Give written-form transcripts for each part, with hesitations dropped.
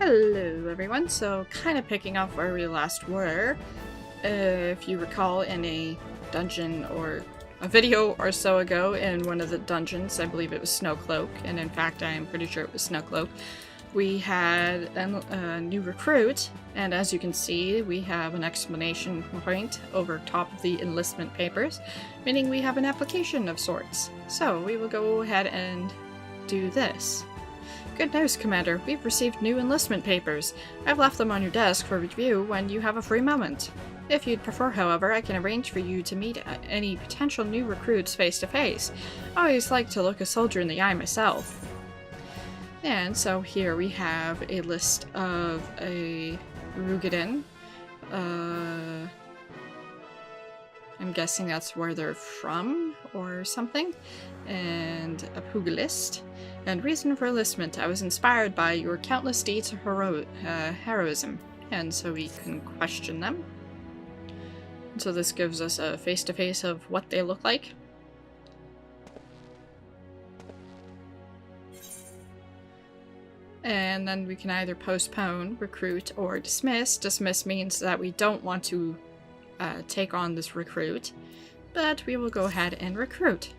Hello everyone, so kind of picking up where we last were. If you recall, in a dungeon or a video or so ago in one of the dungeons, I believe it was Snowcloak, and in fact I am pretty sure it was Snowcloak, we had a new recruit, and as you can see we have an exclamation point over top of the enlistment papers, meaning we have an application of sorts. So we will go ahead and do this. Good news, Commander. We've received new enlistment papers. I've left them on your desk for review when you have a free moment. If you'd prefer, however, I can arrange for you to meet any potential new recruits face to face. I always like to look a soldier in the eye myself. And so here we have a list of a Rugadin. I'm guessing that's where they're from or something. And a pugilist. And reason for enlistment: I was inspired by your countless deeds of heroism. And so we can question them. And so this gives us a face-to-face of what they look like. And then we can either postpone, recruit, or dismiss. Dismiss means that we don't want to take on this recruit, but we will go ahead and recruit.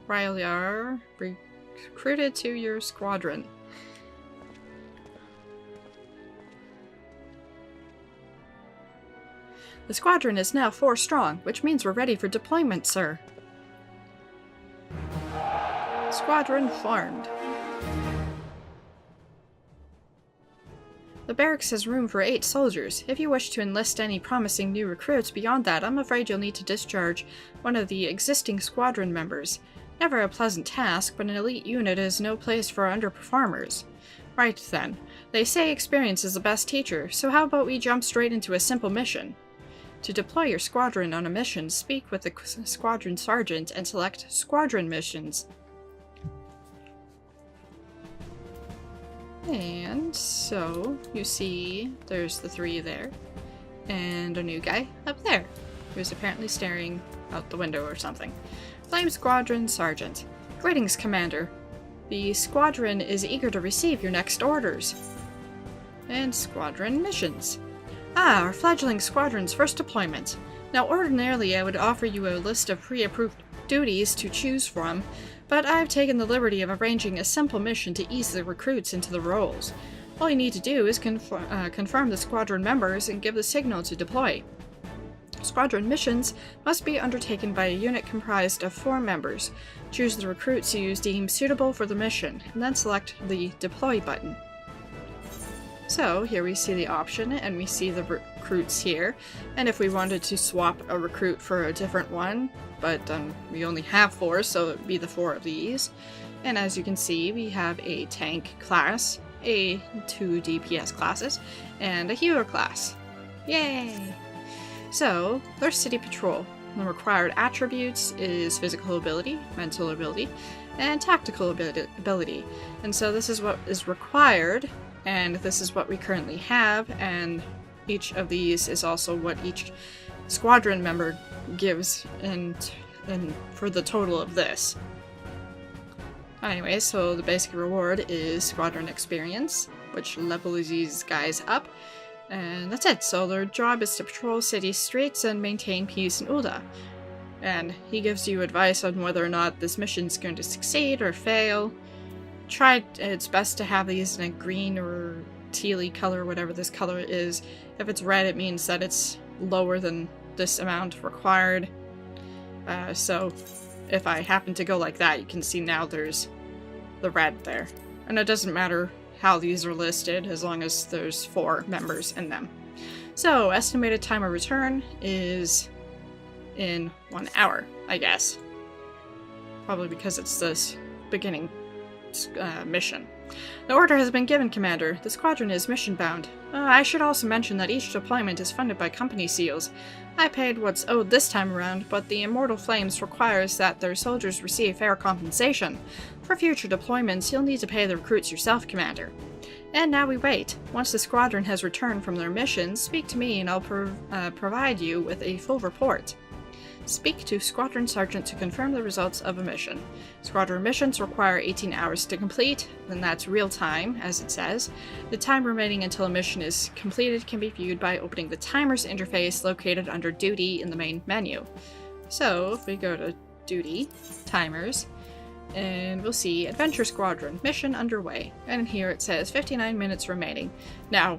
Ryliar, recruited to your squadron. The squadron is now 4 strong, which means we're ready for deployment, sir. Squadron formed. The barracks has room for 8 soldiers. If you wish to enlist any promising new recruits beyond that, I'm afraid you'll need to discharge one of the existing squadron members. Never a pleasant task, but an elite unit is no place for underperformers. Right then. They say experience is the best teacher, so how about we jump straight into a simple mission? To deploy your squadron on a mission, speak with the squadron sergeant and select squadron missions. And so, you see, there's the 3 there, and a new guy up there, who's apparently staring out the window or something. Flame Squadron Sergeant. Greetings, Commander. The squadron is eager to receive your next orders. And squadron missions. Ah, our fledgling squadron's first deployment. Now, ordinarily I would offer you a list of pre-approved duties to choose from, but I've taken the liberty of arranging a simple mission to ease the recruits into the roles. All you need to do is confirm the squadron members and give the signal to deploy. Squadron missions must be undertaken by a unit comprised of 4 members. Choose the recruits you deem suitable for the mission, and then select the Deploy button. So, here we see the option, and we see the recruits here, and if we wanted to swap a recruit for a different one, but we only have 4, so it would be the 4 of these. And as you can see, we have a tank class, 2 DPS classes, and a healer class. Yay! So, there's City Patrol. The required attributes is physical ability, mental ability, and tactical ability. And so this is what is required, and this is what we currently have, and each of these is also what each squadron member gives and for the total of this. Anyway, so the basic reward is squadron experience, which levels these guys up. And that's it. So their job is to patrol city streets and maintain peace in Ulda. And he gives you advice on whether or not this mission is going to succeed or fail. Try its best to have these in a green or tealy color, whatever this color is. If it's red, it means that it's lower than this amount required. So if I happen to go like that, you can see now there's the red there. And it doesn't matter how these are listed, as long as there's 4 members in them. So, estimated time of return is in 1 hour, I guess. Probably because it's this beginning mission. The order has been given, Commander. The squadron is mission-bound. I should also mention that each deployment is funded by company seals. I paid what's owed this time around, but the Immortal Flames requires that their soldiers receive fair compensation. For future deployments, you'll need to pay the recruits yourself, Commander. And now we wait. Once the squadron has returned from their missions, speak to me and I'll provide you with a full report. Speak to Squadron Sergeant to confirm the results of a mission. Squadron missions require 18 hours to complete, and that's real time, as it says. The time remaining until a mission is completed can be viewed by opening the Timers interface located under Duty in the main menu. So, if we go to Duty, Timers, and we'll see Adventure Squadron, mission underway. And here it says 59 minutes remaining. Now,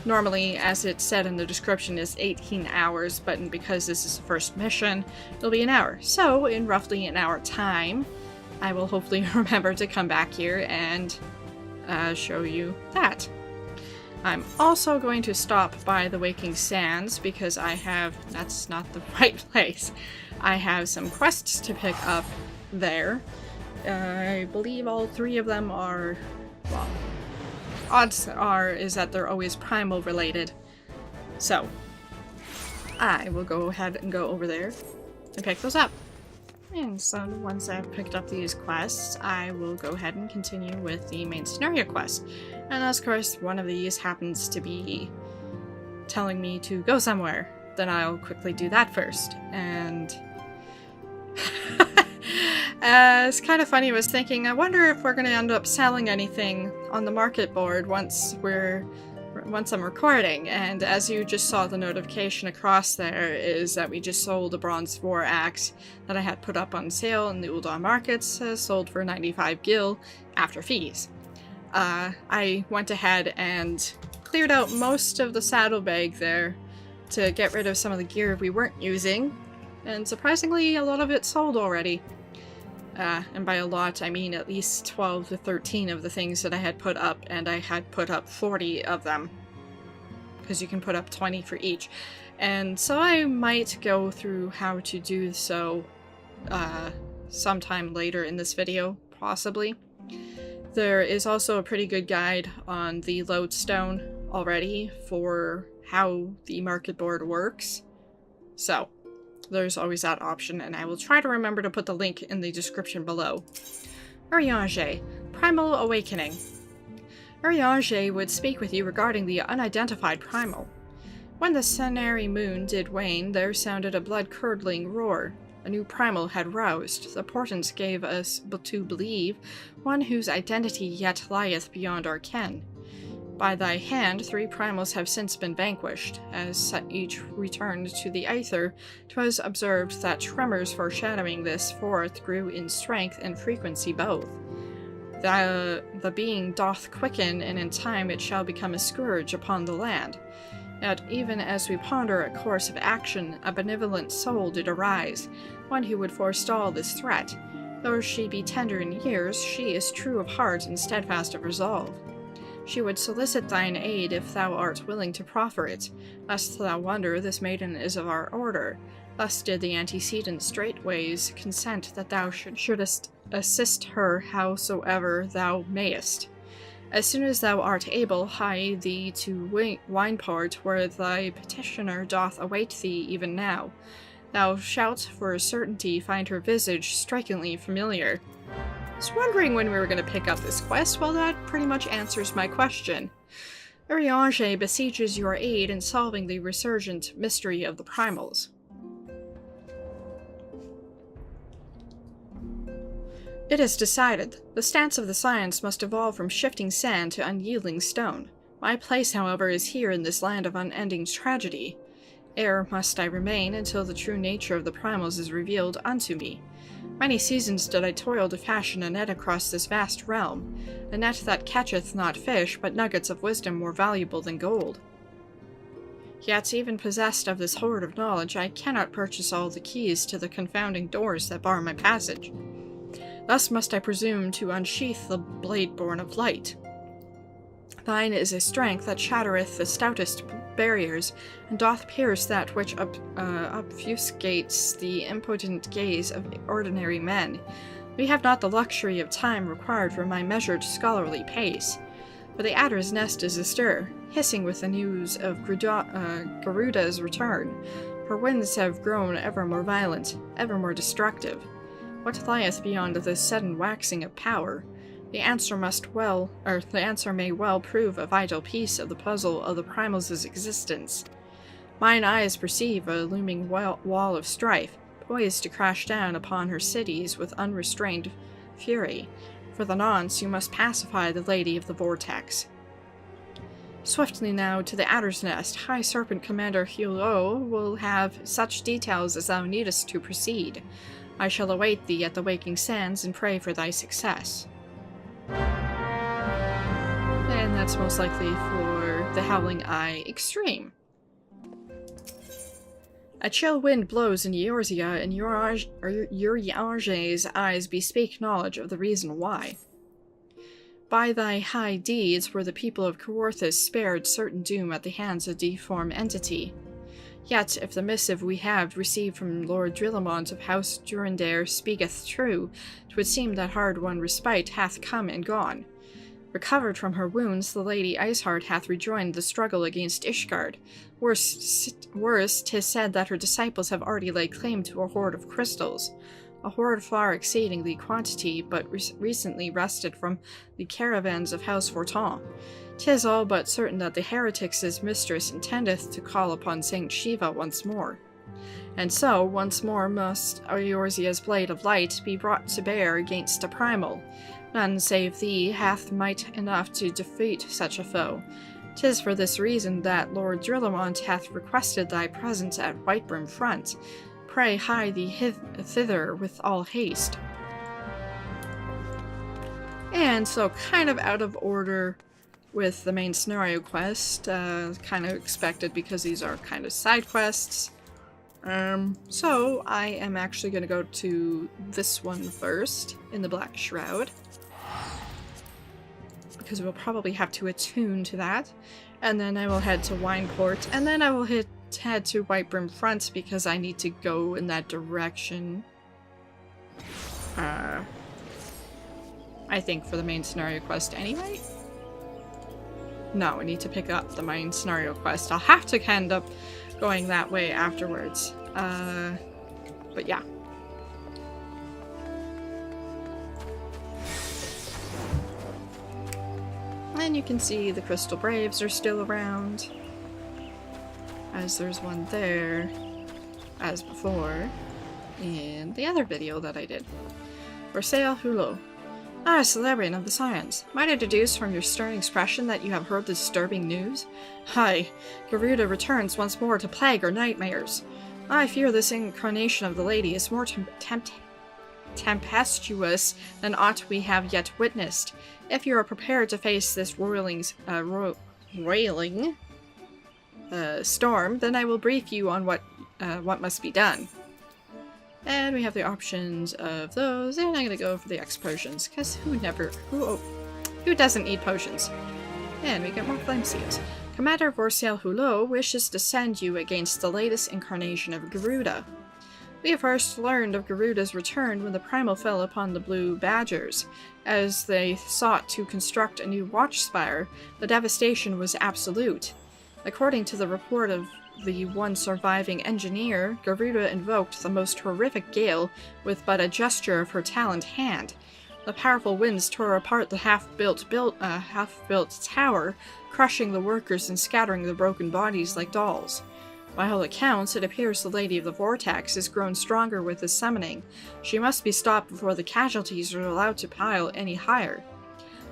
normally, as it said in the description, is 18 hours, but because this is the first mission, it'll be an hour. So, in roughly an hour time, I will hopefully remember to come back here and show you that. I'm also going to stop by the Waking Sands because that's not the right place. I have some quests to pick up there. I believe all three of them are, well, odds are is that they're always primal related. So, I will go ahead and go over there and pick those up. And so once I've picked up these quests, I will go ahead and continue with the main scenario quest. And of course, one of these happens to be telling me to go somewhere. Then I'll quickly do that first. And it's kind of funny, I was thinking, I wonder if we're going to end up selling anything on the market board once I'm recording. And as you just saw, the notification across there is that we just sold a Bronze War axe that I had put up on sale in the Uldar markets, sold for 95 gil after fees. I went ahead and cleared out most of the saddlebag there to get rid of some of the gear we weren't using, and surprisingly a lot of it sold already. And by a lot, I mean at least 12 to 13 of the things that I had put up, and I had put up 40 of them. Because you can put up 20 for each. And so I might go through how to do so sometime later in this video, possibly. There is also a pretty good guide on the Lodestone already for how the market board works. So, there's always that option, and I will try to remember to put the link in the description below. Urianger, Primal Awakening. Urianger would speak with you regarding the unidentified primal. When the Cenary moon did wane, there sounded a blood-curdling roar. A new primal had roused. The portents gave us to believe one whose identity yet lieth beyond our ken. By thy hand, 3 primals have since been vanquished. As each returned to the aether, 'twas observed that tremors foreshadowing this forth grew in strength and frequency both. The being doth quicken, and in time it shall become a scourge upon the land. Yet even as we ponder a course of action, a benevolent soul did arise, one who would forestall this threat. Though she be tender in years, she is true of heart and steadfast of resolve. She would solicit thine aid if thou art willing to proffer it, lest thou wonder this maiden is of our order. Thus did the antecedent straightways consent that thou shouldest assist her howsoever thou mayest. As soon as thou art able, hie thee to Wineport, where thy petitioner doth await thee even now. Thou shalt for a certainty find her visage strikingly familiar. I was wondering when we were going to pick up this quest. Well, that pretty much answers my question. Urianger besieges your aid in solving the resurgent mystery of the primals. It is decided. The stance of the science must evolve from shifting sand to unyielding stone. My place, however, is here in this land of unending tragedy. Ere must I remain until the true nature of the primals is revealed unto me. Many seasons did I toil to fashion a net across this vast realm, a net that catcheth not fish, but nuggets of wisdom more valuable than gold. Yet, even possessed of this hoard of knowledge, I cannot purchase all the keys to the confounding doors that bar my passage. Thus must I presume to unsheath the blade born of light. Thine is a strength that shattereth the stoutest barriers, and doth pierce that which obfuscates the impotent gaze of ordinary men. We have not the luxury of time required for my measured scholarly pace. But the adder's nest is astir, hissing with the news of Garuda's return. Her winds have grown ever more violent, ever more destructive. What lieth beyond this sudden waxing of power? The answer may well prove a vital piece of the puzzle of the primals' existence. Mine eyes perceive a looming wall of strife, poised to crash down upon her cities with unrestrained fury. For the nonce, you must pacify the Lady of the Vortex. Swiftly now to the Adder's Nest. High Serpent Commander Hulot will have such details as thou needest to proceed. I shall await thee at the Waking Sands and pray for thy success. And that's most likely for the Howling Eye Extreme. A chill wind blows in Eorzea, and Uriage's eyes bespeak knowledge of the reason why. By thy high deeds were the people of Coorthus spared certain doom at the hands of deformed entity. Yet, if the missive we have received from Lord Drillamont of House Durandare speaketh true, 'twould seem that hard-won respite hath come and gone. Recovered from her wounds, the Lady Iceheart hath rejoined the struggle against Ishgard. Worse, 'tis said that her disciples have already laid claim to a hoard of crystals. A hoard far exceeding the quantity, but recently wrested from the caravans of House Fortin. 'Tis all but certain that the heretics' mistress intendeth to call upon Saint Shiva once more. And so, once more must Eorzea's blade of light be brought to bear against a primal. None save thee hath might enough to defeat such a foe. 'Tis for this reason that Lord Drillamont hath requested thy presence at Whitebrim Front. Pray hie thee thither with all haste. And so, kind of out of order with the main scenario quest, kind of expected because these are kind of side quests. So I am actually going to go to this one first, in the Black Shroud, because we'll probably have to attune to that, and then I will head to Wineport, and then I will head to Whitebrim Front because I need to go in that direction. I think for the main scenario quest anyway? No, I need to pick up the main scenario quest. I'll have to end up going that way afterwards. But yeah. And you can see the Crystal Braves are still around, as there's one there, as before, in the other video that I did. For sale, Hulot. Ah, Celebrian of the Scions. Might I deduce from your stern expression that you have heard the disturbing news? Hi, Garuda returns once more to plague our nightmares. I fear this incarnation of the lady is more tempestuous than aught we have yet witnessed. If you are prepared to face this roiling storm, then I will brief you on what must be done. And we have the options of those, and I'm gonna go for the X potions, because who doesn't need potions? And we get more flame seals. Commander Vorsail Hulot wishes to send you against the latest incarnation of Garuda. We first learned of Garuda's return when the Primal fell upon the Blue Badgers. As they sought to construct a new watch spire, the devastation was absolute. According to the report of the one surviving engineer, Garuda invoked the most horrific gale with but a gesture of her taloned hand. The powerful winds tore apart the half-built tower, crushing the workers and scattering the broken bodies like dolls. By all accounts, it appears the Lady of the Vortex has grown stronger with this summoning. She must be stopped before the casualties are allowed to pile any higher.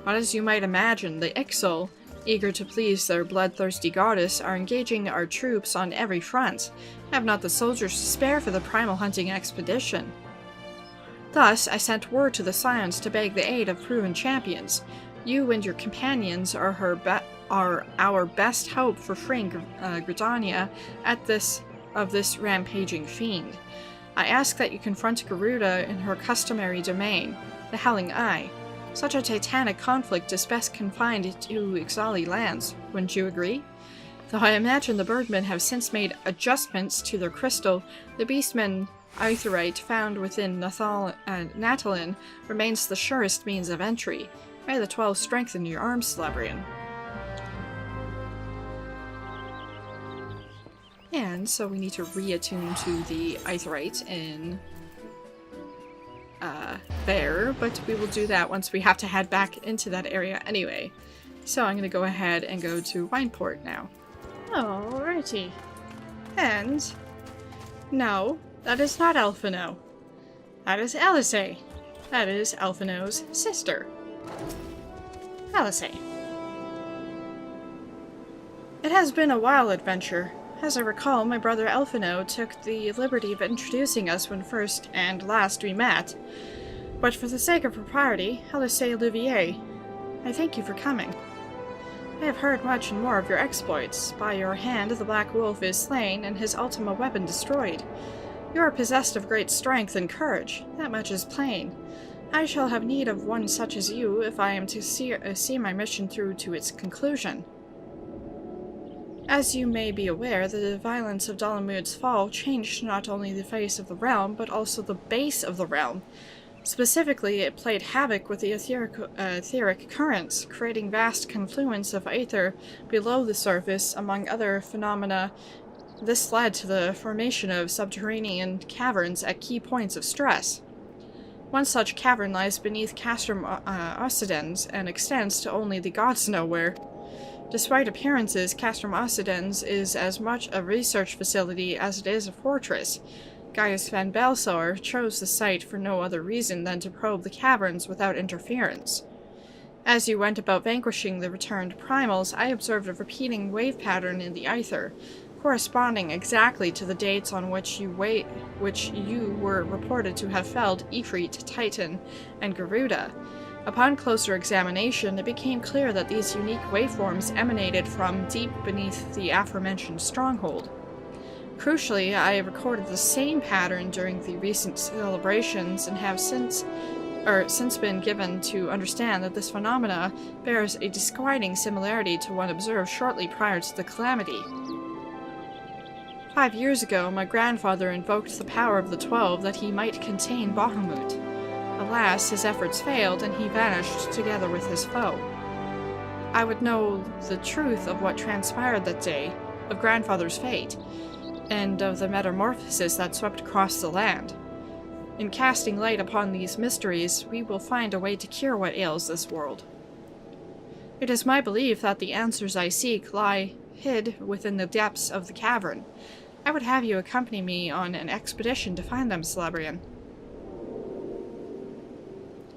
But as you might imagine, the Ixal, eager to please their bloodthirsty goddess, are engaging our troops on every front. Have not the soldiers to spare for the primal hunting expedition. Thus, I sent word to the Scions to beg the aid of proven champions. You and your companions are our best hope for freeing Gridania of this rampaging fiend. I ask that you confront Garuda in her customary domain, the Howling Eye. Such a titanic conflict is best confined to Ixali lands, wouldn't you agree? Though I imagine the Birdmen have since made adjustments to their crystal, the Beastmen Aetheryte found within Natalin remains the surest means of entry. May the 12 strengthen your arms, Celebrian. And so we need to reattune to the Aetheryte in there, but we will do that once we have to head back into that area anyway. So I'm going to go ahead and go to Wineport now. Alrighty. And... no, that is not Elfino. That is Alisaie. That is Elfino's sister. Alisaie. It has been a wild adventure. As I recall, my brother Elfino took the liberty of introducing us when first and last we met. But for the sake of propriety, Alisaie Olivier, I thank you for coming. I have heard much and more of your exploits. By your hand, the Black Wolf is slain and his ultima weapon destroyed. You are possessed of great strength and courage. That much is plain. I shall have need of one such as you if I am to see my mission through to its conclusion. As you may be aware, the violence of Dalamud's fall changed not only the face of the realm, but also the base of the realm. Specifically, it played havoc with the etheric currents, creating vast confluence of aether below the surface, among other phenomena. This led to the formation of subterranean caverns at key points of stress. One such cavern lies beneath Castrum Occidens and extends to only the gods know where. Despite appearances, Castrum Occidens is as much a research facility as it is a fortress. Gaius van Belsor chose the site for no other reason than to probe the caverns without interference. As you went about vanquishing the returned primals, I observed a repeating wave pattern in the aether, corresponding exactly to the dates on which you were reported to have felled Ifrit, Titan, and Garuda. Upon closer examination, it became clear that these unique waveforms emanated from deep beneath the aforementioned stronghold. Crucially, I recorded the same pattern during the recent celebrations and have since been given to understand that this phenomena bears a disquieting similarity to one observed shortly prior to the calamity. 5 years ago, my grandfather invoked the power of the 12 that he might contain Bahamut. Alas, his efforts failed, and he vanished together with his foe. I would know the truth of what transpired that day, of grandfather's fate, and of the metamorphosis that swept across the land. In casting light upon these mysteries, we will find a way to cure what ails this world. It is my belief that the answers I seek lie hid within the depths of the cavern. I would have you accompany me on an expedition to find them, Celebrian.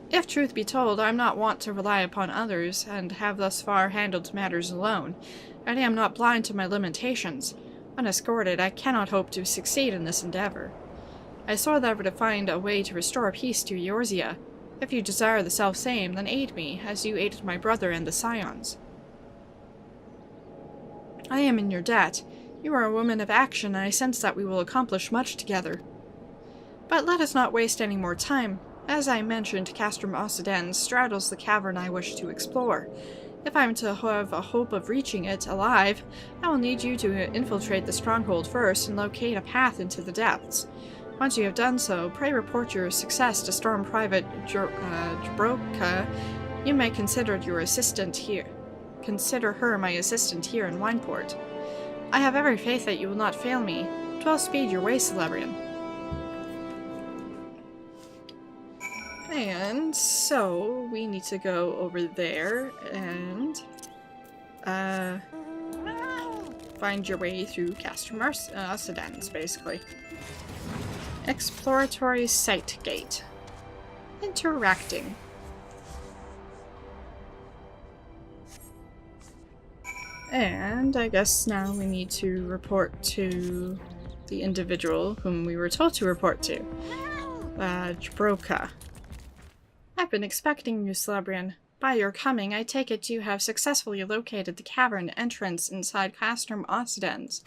If truth be told, I am not wont to rely upon others, and have thus far handled matters alone, and I am not blind to my limitations. Unescorted, I cannot hope to succeed in this endeavor. I swore never to find a way to restore peace to Eorzea. If you desire the self-same, then aid me, as you aided my brother and the Scions. I am in your debt. You are a woman of action, and I sense that we will accomplish much together. But let us not waste any more time. As I mentioned, Castrum Occidens straddles the cavern I wish to explore. If I am to have a hope of reaching it alive, I will need you to infiltrate the stronghold first and locate a path into the depths. Once you have done so, pray report your success to Storm Private Jabroka. You may consider your assistant here. Consider her my assistant here in Wineport. I have every faith that you will not fail me. 12 speed your way, Celebrian. And so we need to go over there and find your way through Castrum Occidens, basically. Exploratory Site Gate. Interacting. And I guess now we need to report to the individual whom we were told to report to. Jabroka. I've been expecting you, Celebrian. By your coming, I take it you have successfully located the cavern entrance inside Castrum Occidens.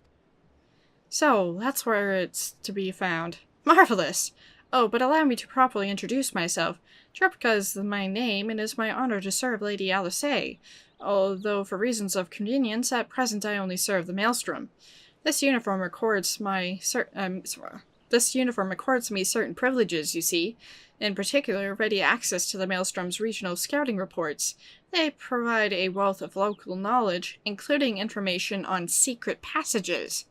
So, that's where it's to be found. Marvelous! Oh, but allow me to properly introduce myself. Jabroka is my name, and it is my honor to serve Lady Alisaie. Although for reasons of convenience, at present I only serve the Maelstrom. This uniform accords me certain privileges, you see. In particular, ready access to the Maelstrom's regional scouting reports. They provide a wealth of local knowledge, including information on secret passages.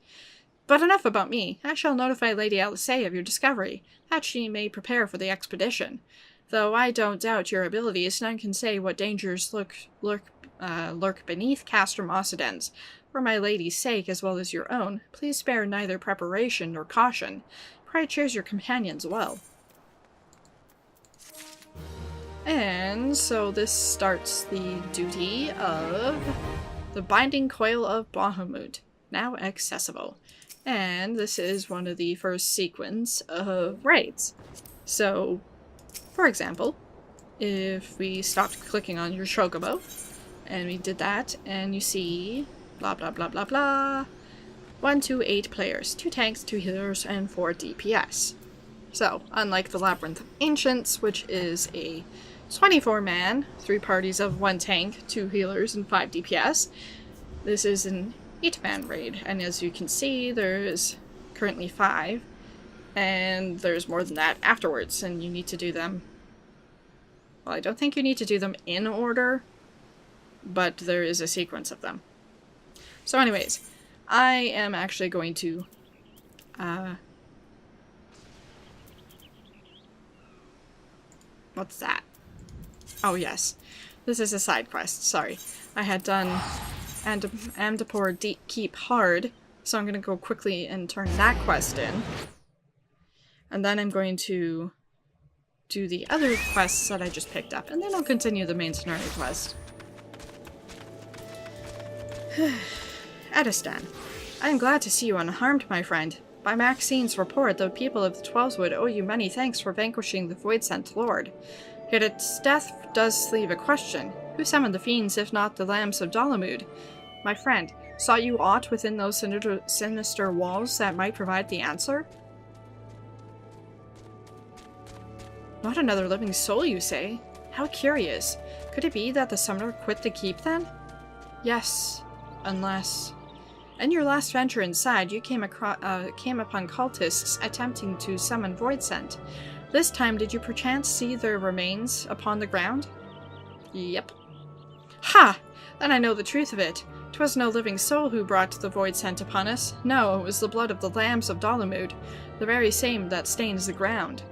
But enough about me. I shall notify Lady Alisaie of your discovery, that she may prepare for the expedition. Though I don't doubt your abilities, none can say what dangers lurk lurk beneath Castrum Occidens. For my lady's sake, as well as your own, please spare neither preparation nor caution. Pray choose your companions well. And so this starts the duty of the Binding Coil of Bahamut, now accessible. And this is one of the first sequence of raids. So, for example, if we stopped clicking on your chocobo, and we did that, and you see blah blah blah blah blah, 1 to 8 players, 2 tanks, 2 healers, and 4 DPS. So, unlike the Labyrinth of Ancients, which is a 24-man, 3 parties of 1 tank, 2 healers, and 5 DPS, this is an 8-man raid, and as you can see, there's currently 5, and there's more than that afterwards, and you need to do them. Well, I don't think you need to do them in order, but there is a sequence of them. So anyways, I am actually going to what's that? Oh yes, this is a side quest, sorry. I had done Amdapor Deep Keep Hard, so I'm going to go quickly and turn that quest in. And then I'm going to do the other quests that I just picked up, and then I'll continue the main scenario quest. Edistan, I am glad to see you unharmed, my friend. By Maxine's report, the people of the Twelveswood owe you many thanks for vanquishing the Void-Sent Lord. Yet its death does leave a question. Who summoned the fiends, if not the Lambs of Dalamud? My friend, saw you aught within those sinister walls that might provide the answer? Not another living soul, you say? How curious. Could it be that the summoner quit the keep, then? Yes, unless... In your last venture inside, you came upon cultists attempting to summon Voidsent. This time, did you perchance see their remains upon the ground? Yep. Ha! Then I know the truth of it. 'Twas no living soul who brought the Voidsent upon us. No, it was the blood of the Lambs of Dalamud, the very same that stains the ground.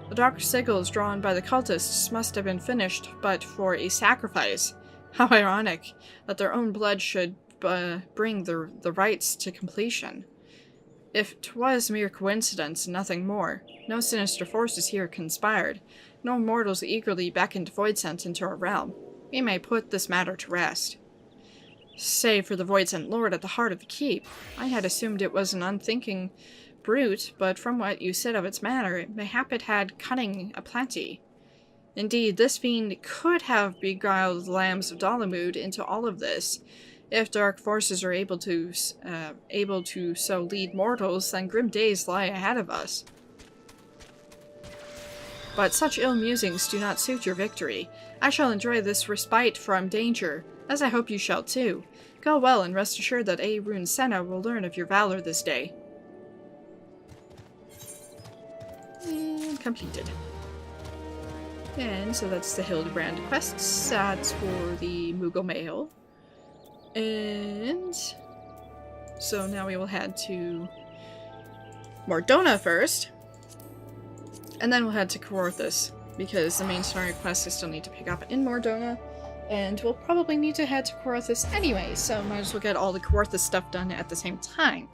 The dark sigils drawn by the cultists must have been finished but for a sacrifice. How ironic that their own blood should bring the rites to completion. If 'twas mere coincidence, nothing more. No sinister forces here conspired. No mortals eagerly beckoned Voidsent into our realm. We may put this matter to rest. Save for the Voidsent Lord at the heart of the keep. I had assumed it was an unthinking brute, but from what you said of its manner, mayhap it had cunning aplenty. Indeed, this fiend could have beguiled the Lambs of Dalamud into all of this. If dark forces are able to so lead mortals, then grim days lie ahead of us. But such ill musings do not suit your victory. I shall enjoy this respite from danger, as I hope you shall too. Go well, and rest assured that A. Rune Senna will learn of your valor this day. And completed. And so that's the Hildebrand quests. That's for the Moogle Mail. And so now we will head to Mordona first. And then we'll head to Kaorthus, because the main scenario quest I still need to pick up in Mordona. And we'll probably need to head to Kaorthus anyway, so might as well get all the Kaorthus stuff done at the same time.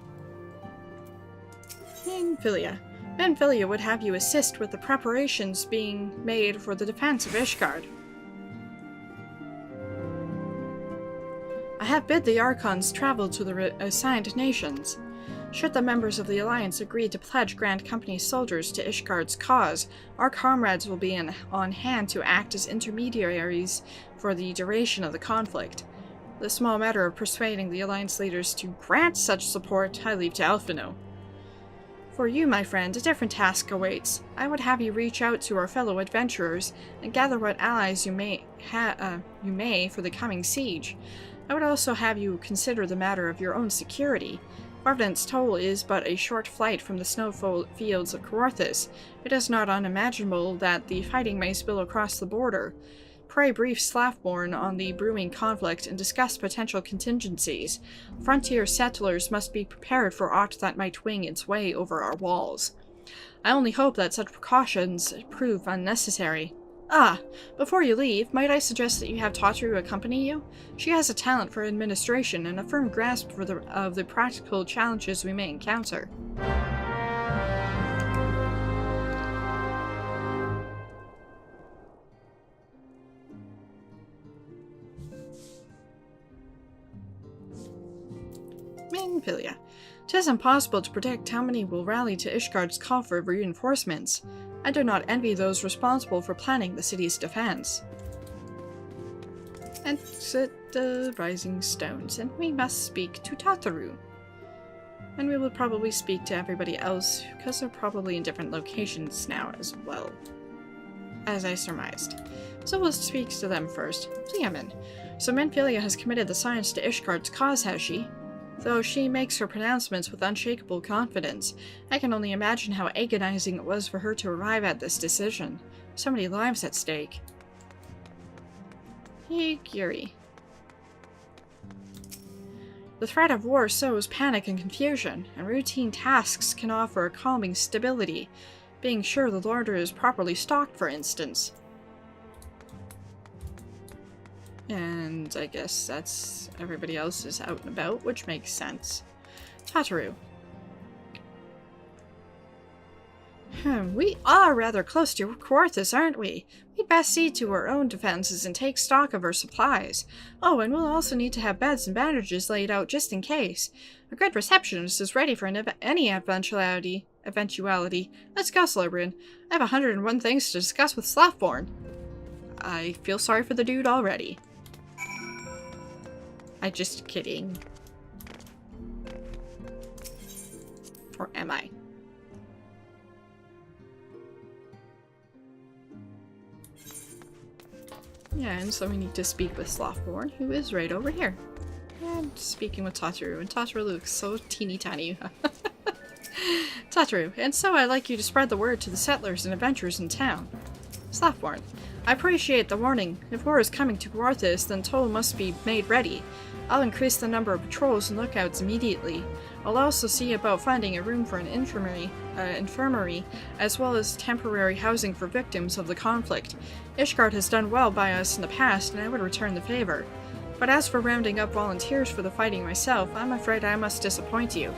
Benfilia. Benfilia would have you assist with the preparations being made for the defense of Ishgard. I have bid the Archons travel to the assigned nations. Should the members of the Alliance agree to pledge Grand Company soldiers to Ishgard's cause, our comrades will be on hand to act as intermediaries for the duration of the conflict. The small matter of persuading the Alliance leaders to grant such support I leave to Elfino. For you, my friend, a different task awaits. I would have you reach out to our fellow adventurers and gather what allies you may for the coming siege. I would also have you consider the matter of your own security. Providence Toll is but a short flight from the snow fields of Kaorthus. It is not unimaginable that the fighting may spill across the border. Pray brief Slaffborn on the brewing conflict and discuss potential contingencies. Frontier settlers must be prepared for aught that might wing its way over our walls. I only hope that such precautions prove unnecessary. Ah, before you leave, might I suggest that you have Tataru accompany you? She has a talent for administration and a firm grasp of the practical challenges we may encounter. Minfilia. 'Tis impossible to predict how many will rally to Ishgard's call for reinforcements. I do not envy those responsible for planning the city's defense. Exit the rising stones, and we must speak to Tataru. And we will probably speak to everybody else, because they're probably in different locations now as well. As I surmised. So we'll speak to them first. Liamin. So Minfilia has committed the science to Ishgard's cause, has she? Though she makes her pronouncements with unshakable confidence, I can only imagine how agonizing it was for her to arrive at this decision. So many lives at stake. Yuri. The threat of war sows panic and confusion, and routine tasks can offer a calming stability, being sure the larder is properly stocked, for instance. And I guess that's everybody else is out and about, which makes sense. Tataru. We are rather close to Quarthus, aren't we? We'd best see to our own defenses and take stock of our supplies. Oh, and we'll also need to have beds and bandages laid out just in case. A good receptionist is ready for any eventuality. Let's go, Slurbryn. I have 101 things to discuss with Slothborn. I feel sorry for the dude already. I'm just kidding. Or am I? Yeah, and so we need to speak with Slothborn, who is right over here. And speaking with Tataru, and Tataru looks so teeny tiny. Tataru, and so I'd like you to spread the word to the settlers and adventurers in town. Slothborn, I appreciate the warning. If war is coming to Quarthus, then toll must be made ready. I'll increase the number of patrols and lookouts immediately. I'll also see about finding a room for an infirmary, as well as temporary housing for victims of the conflict. Ishgard has done well by us in the past, and I would return the favor. But as for rounding up volunteers for the fighting myself, I'm afraid I must disappoint you.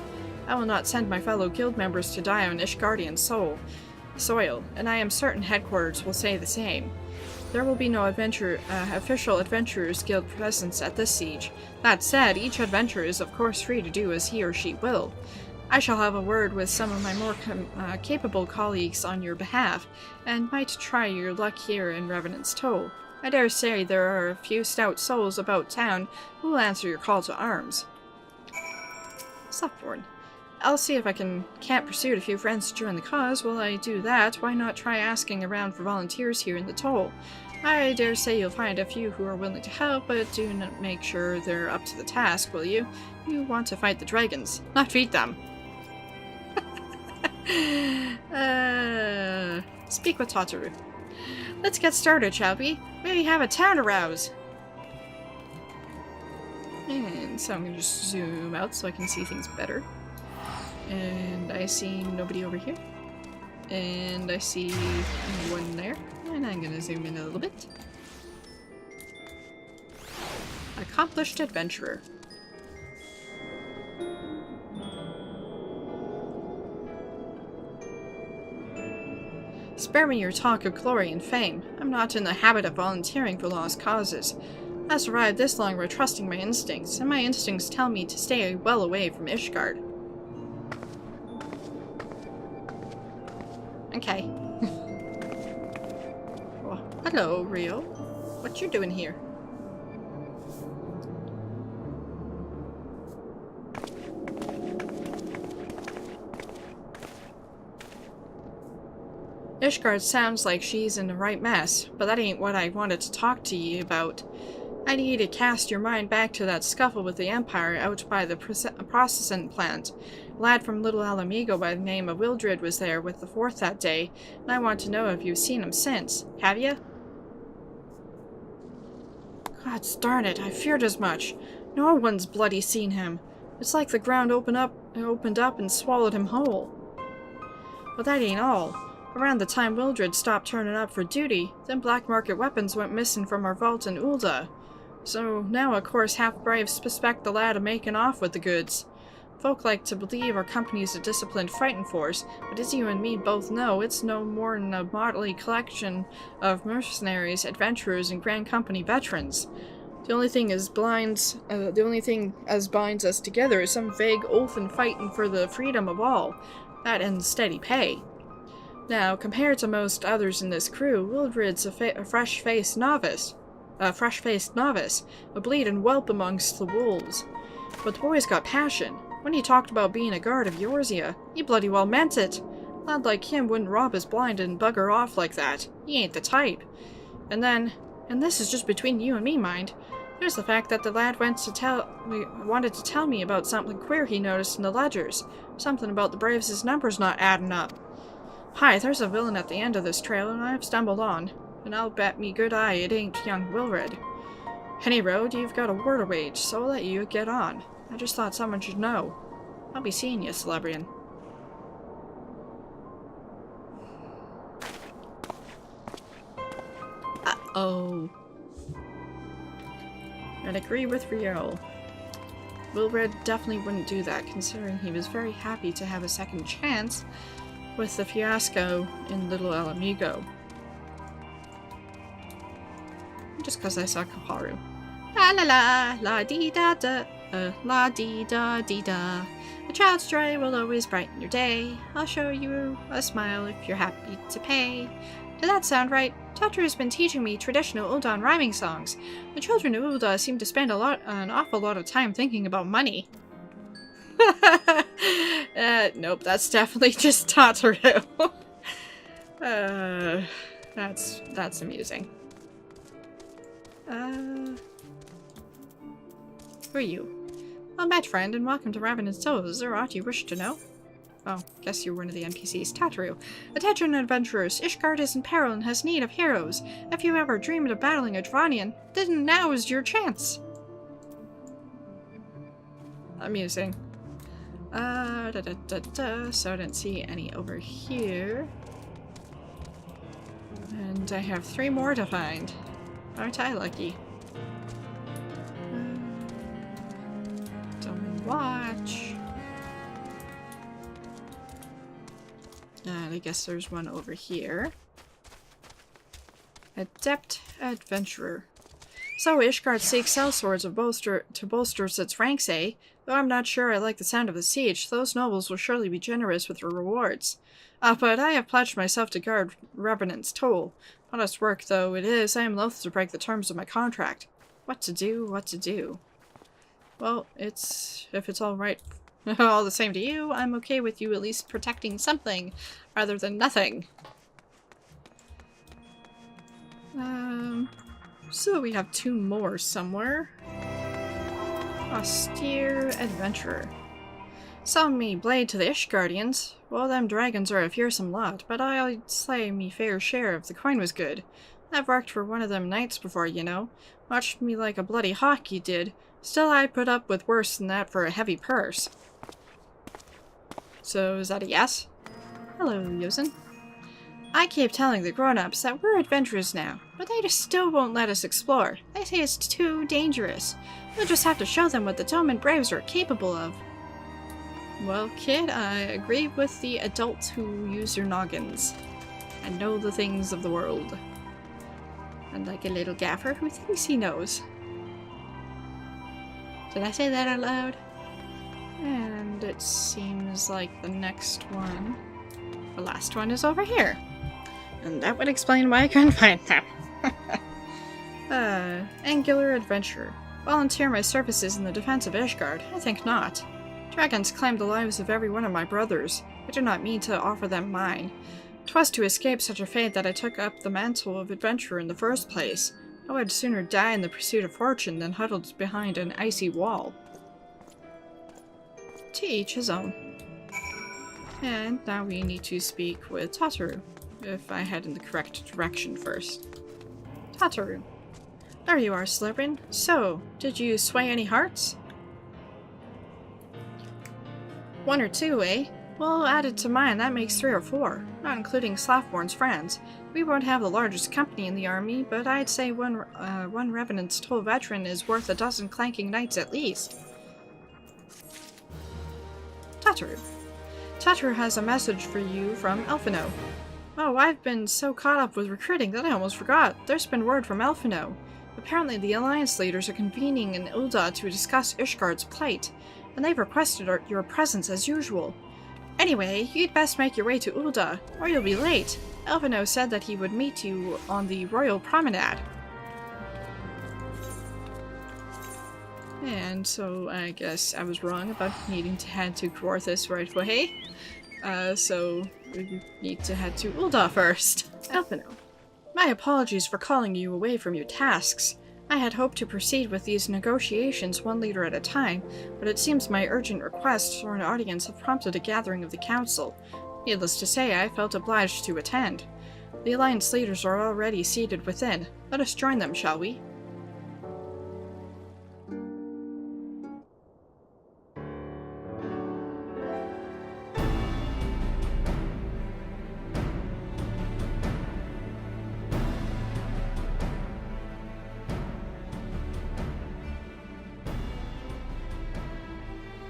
I will not send my fellow guild members to die on Ishgardian soil, and I am certain headquarters will say the same. There will be no official Adventurers Guild presence at this siege. That said, each adventurer is of course free to do as he or she will. I shall have a word with some of my more capable colleagues on your behalf, and might try your luck here in Revenant's Toll. I dare say there are a few stout souls about town who will answer your call to arms. Slothborn. I'll see if I can't persuade a few friends to join the cause. While I do that, why not try asking around for volunteers here in the Toll? I dare say you'll find a few who are willing to help, but do not make sure they're up to the task, will you? You want to fight the dragons, not feed them. Speak with Tataru. Let's get started, shall we? We have a town to rouse. And so I'm going to just zoom out so I can see things better. And I see nobody over here. And I see one there. And I'm going to zoom in a little bit. Accomplished adventurer. Spare me your talk of glory and fame. I'm not in the habit of volunteering for lost causes. I've survived this long by trusting my instincts, and my instincts tell me to stay well away from Ishgard. Okay. Well, hello, Rio. What you doing here? Ishgard sounds like she's in the right mess, but that ain't what I wanted to talk to you about. I need to cast your mind back to that scuffle with the Empire out by the processing plant. A lad from Little Alamigo by the name of Wildred was there with the Fourth that day, and I want to know if you've seen him since. Have you? God darn it, I feared as much. No one's bloody seen him. It's like the ground opened up and swallowed him whole. But that ain't all. Around the time Wildred stopped turning up for duty, then black market weapons went missing from our vault in Ul'dah. So now, of course, half-braves suspect the lad of making off with the goods. Folk like to believe our company's a disciplined fighting force, but as you and me both know, it's no more than a motley collection of mercenaries, adventurers, and Grand Company veterans. The only thing as binds us together is some vague oath and fighting for the freedom of all. That and steady pay. Now, compared to most others in this crew, Wildred's a fresh-faced novice, a bleeding whelp amongst the wolves. But the boy's got passion. When he talked about being a guard of Eorzea, he bloody well meant it. A lad like him wouldn't rob his blind and bugger off like that. He ain't the type. And then, and this is just between you and me, mind, there's the fact that the lad wanted to tell me about something queer he noticed in the ledgers. Something about the Braves' numbers not adding up. Hi, there's a villain at the end of this trail, and I've stumbled on. And I'll bet me good eye it ain't young Wilred. Henny Road, you've got a war to wage, so I'll let you get on. I just thought someone should know. I'll be seeing you, Celebrian. Uh-oh. I'd agree with Rio. Wilred definitely wouldn't do that, considering he was very happy to have a second chance with the fiasco in Little El Amigo. Just because I saw Kaharu. La la la, la dee da da, la dee da dee da. A child's joy will always brighten your day. I'll show you a smile if you're happy to pay. Did that sound right? Tataru's been teaching me traditional Ul'dah rhyming songs. The children of Ul'dah seem to spend an awful lot of time thinking about money. Nope, that's definitely just Tataru. That's amusing. Who are you? Well met, friend, and welcome to Dravanians. Is there aught you wish to know? Oh, guess you're one of the NPCs. Tataru. Attention, adventurers! Ishgard is in peril and has need of heroes. If you ever dreamed of battling a Dravanian, then now is your chance. Amusing. So I didn't see any over here. And I have 3 more to find. Aren't I lucky? Don't watch. And I guess there's one over here. Adept Adventurer. So Ishgard seeks sellswords to bolster its ranks, eh? Though I'm not sure I like the sound of the siege, those nobles will surely be generous with their rewards. But I have pledged myself to guard Revenant's toll. Honest work though it is, I am loath to break the terms of my contract. What to do? Well, if it's alright, all the same to you, I'm okay with you at least protecting something, rather than nothing. So we have 2 more somewhere. Austere Adventurer. Selling me blade to the Ishgardians. Well, them dragons are a fearsome lot, but I'd say me fair share if the coin was good. I've worked for one of them knights before, you know. Watched me like a bloody hawk, you did. Still, I'd put up with worse than that for a heavy purse. So, is that a yes? Hello, Yosen. I keep telling the grown-ups that we're adventurers now, but they just still won't let us explore. They say it's too dangerous. We'll just have to show them what the Toman Braves are capable of. Well, kid, I agree with the adults who use their noggins and know the things of the world. And like a little gaffer who thinks he knows. Did I say that out loud? And it seems like the next one, the last one, is over here. And that would explain why I couldn't find them. Angular Adventurer. Volunteer my services in the defense of Ishgard? I think not. Dragons claim the lives of every one of my brothers. I do not mean to offer them mine. 'Twas to escape such a fate that I took up the mantle of adventurer in the first place. I would sooner die in the pursuit of fortune than huddled behind an icy wall. To each his own. And now we need to speak with Tataru, if I head in the correct direction first. Tataru. There you are, Sliprin. So, did you sway any hearts? 1 or 2, eh? Well, added to mine, that makes 3 or 4, not including Slaffborn's friends. We won't have the largest company in the army, but I'd say one Revenant's toll veteran is worth a dozen clanking knights at least. Tataru. Tataru has a message for you from Elfino. Oh, I've been so caught up with recruiting that I almost forgot. There's been word from Elfino. Apparently the Alliance leaders are convening in Ul'dah to discuss Ishgard's plight, and they've requested your presence as usual. Anyway, you'd best make your way to Ul'dah, or you'll be late. Elfino said that he would meet you on the Royal Promenade. And so I guess I was wrong about needing to head to Kawarthus right away. So we need to head to Ul'dah first. Elfino. My apologies for calling you away from your tasks. I had hoped to proceed with these negotiations one leader at a time, but it seems my urgent requests for an audience have prompted a gathering of the council. Needless to say, I felt obliged to attend. The Alliance leaders are already seated within. Let us join them, shall we?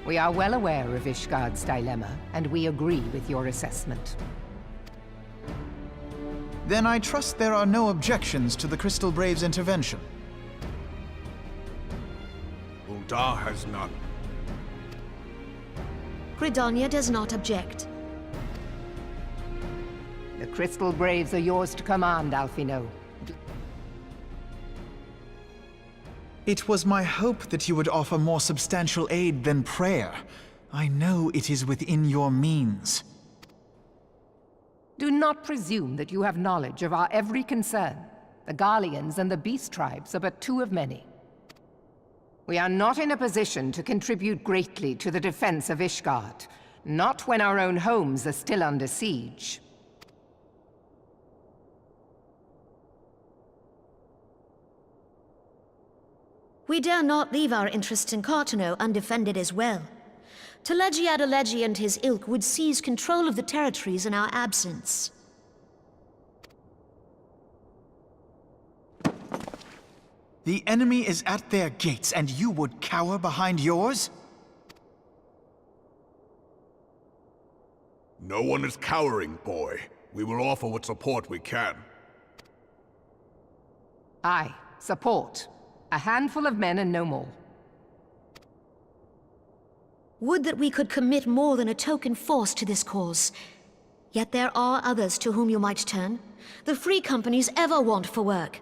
We are well aware of Ishgard's dilemma, and we agree with your assessment. Then I trust there are no objections to the Crystal Brave's intervention. Ul'dah has none. Gridania does not object. The Crystal Braves are yours to command, Alfino. It was my hope that you would offer more substantial aid than prayer. I know it is within your means. Do not presume that you have knowledge of our every concern. The Garleans and the Beast Tribes are but 2 of many. We are not in a position to contribute greatly to the defense of Ishgard, not when our own homes are still under siege. We dare not leave our interests in Cartano undefended as well. Teleji Adeleji and his ilk would seize control of the territories in our absence. The enemy is at their gates, and you would cower behind yours? No one is cowering, boy. We will offer what support we can. Aye, support. A handful of men and no more. Would that we could commit more than a token force to this cause. Yet there are others to whom you might turn. The free companies ever want for work.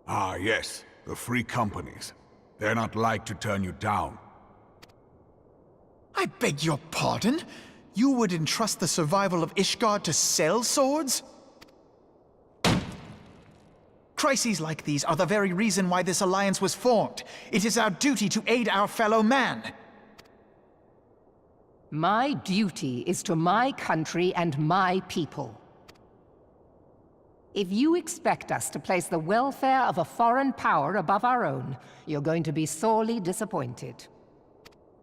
Ah, yes. The free companies. They're not like to turn you down. I beg your pardon? You would entrust the survival of Ishgard to sell swords? Crises like these are the very reason why this alliance was formed. It is our duty to aid our fellow man. My duty is to my country and my people. If you expect us to place the welfare of a foreign power above our own, you're going to be sorely disappointed.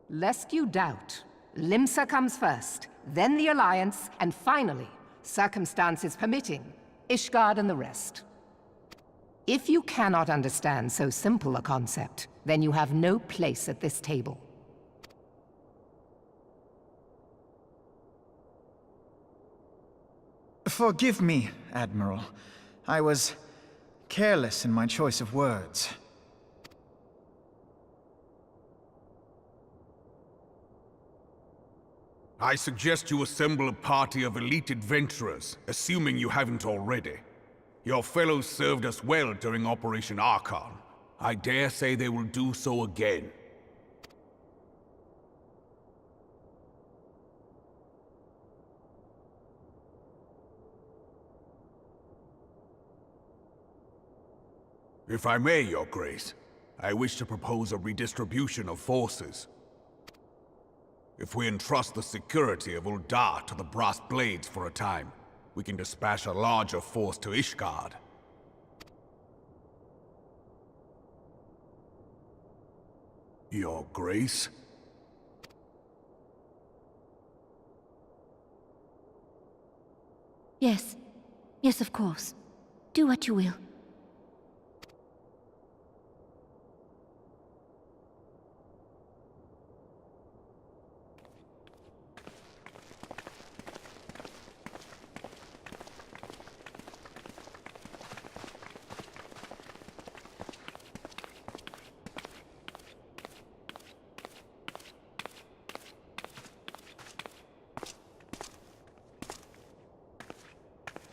Lest you doubt, Limsa comes first, then the Alliance, and finally, circumstances permitting, Ishgard and the rest. If you cannot understand so simple a concept, then you have no place at this table. Forgive me, Admiral. I was careless in my choice of words. I suggest you assemble a party of elite adventurers, assuming you haven't already. Your fellows served us well during Operation Archon. I dare say they will do so again. If I may, Your Grace, I wish to propose a redistribution of forces. If we entrust the security of Ul'dah to the Brass Blades for a time, we can dispatch a larger force to Ishgard. Your Grace? Yes. Yes, of course. Do what you will.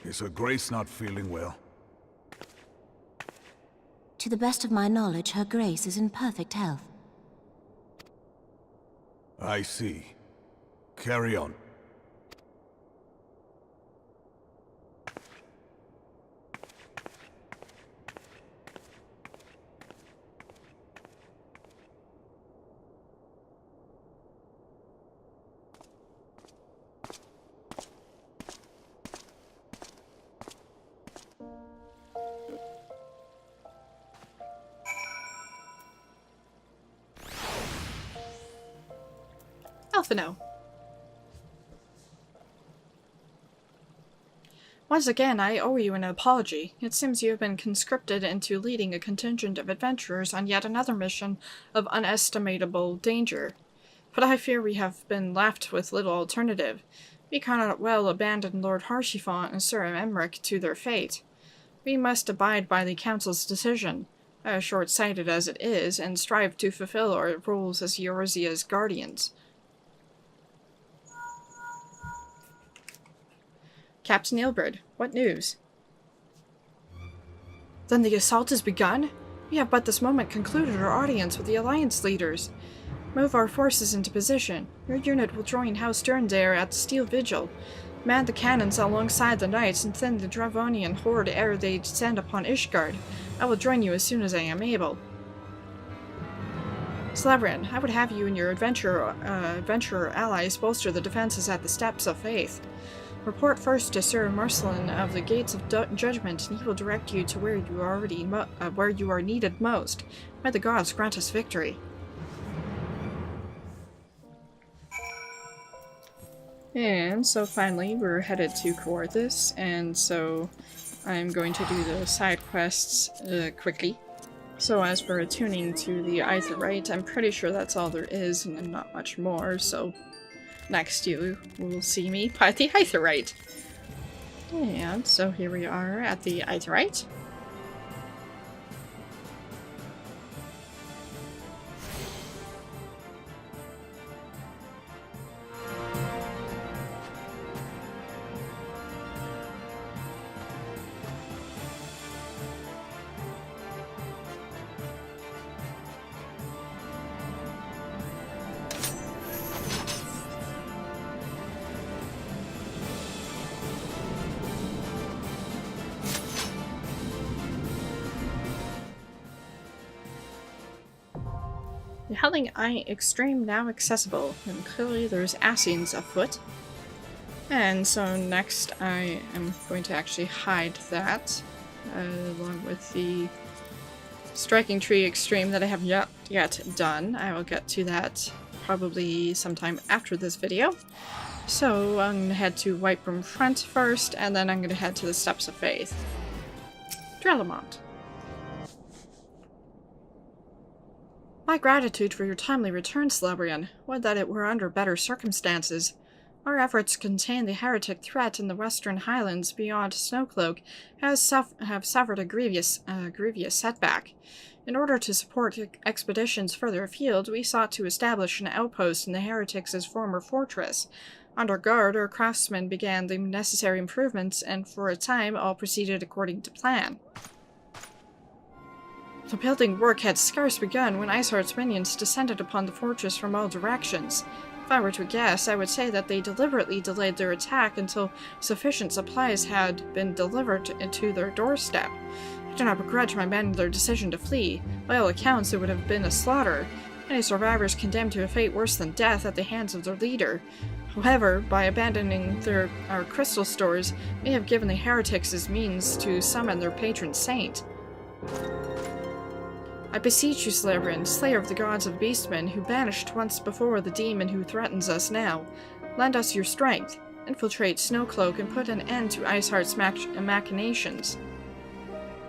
Is Her Grace not feeling well? To the best of my knowledge, Her Grace is in perfect health. I see. Carry on. Alphino. Once again, I owe you an apology. It seems you have been conscripted into leading a contingent of adventurers on yet another mission of unestimable danger. But I fear we have been left with little alternative. We cannot well abandon Lord Haurchefant and Sir Emmerich to their fate. We must abide by the Council's decision, short-sighted as it is, and strive to fulfill our roles as Eorzea's guardians. Captain Ilberd, what news? Then the assault has begun? We have but this moment concluded our audience with the Alliance leaders. Move our forces into position. Your unit will join House Durndair at the Steel Vigil. Man the cannons alongside the knights and thin the Dravanian horde ere they descend upon Ishgard. I will join you as soon as I am able. Slebran, I would have you and your adventurer allies bolster the defenses at the Steps of Faith. Report first to Sir Marcelin of the Gates of Judgment, and he will direct you to where you are needed most. May the gods grant us victory. And so finally, we're headed to Coarthus, and so I'm going to do the side quests quickly. So as for attuning to the Aetheryte, I'm pretty sure that's all there is, and not much more, so next you will see me by the Aetheryte. And so here we are at the Aetheryte. The Helling Eye Extreme now accessible, and clearly there's Assassins afoot. And so next I am going to actually hide that, along with the Striking Tree Extreme that I have not yet done. I will get to that probably sometime after this video. So I'm going to head to Whitebroom Front first, and then I'm going to head to the Steps of Faith. Drelamont. My gratitude for your timely return, Celebrian. Would that it were under better circumstances. Our efforts to contain the heretic threat in the Western Highlands beyond Snowcloak have suffered a grievous setback. In order to support expeditions further afield, we sought to establish an outpost in the heretics' former fortress. Under guard, our craftsmen began the necessary improvements, and for a time all proceeded according to plan. The building work had scarce begun when Iceheart's minions descended upon the fortress from all directions. If I were to guess, I would say that they deliberately delayed their attack until sufficient supplies had been delivered to their doorstep. I do not begrudge my men their decision to flee. By all accounts, it would have been a slaughter. Many survivors condemned to a fate worse than death at the hands of their leader. However, by abandoning our crystal stores, we have given the heretics means to summon their patron saint. I beseech you, Slebran, slayer of the gods of beastmen, who banished once before the demon who threatens us now. Lend us your strength. infiltrate Snowcloak and put an end to Iceheart's machinations.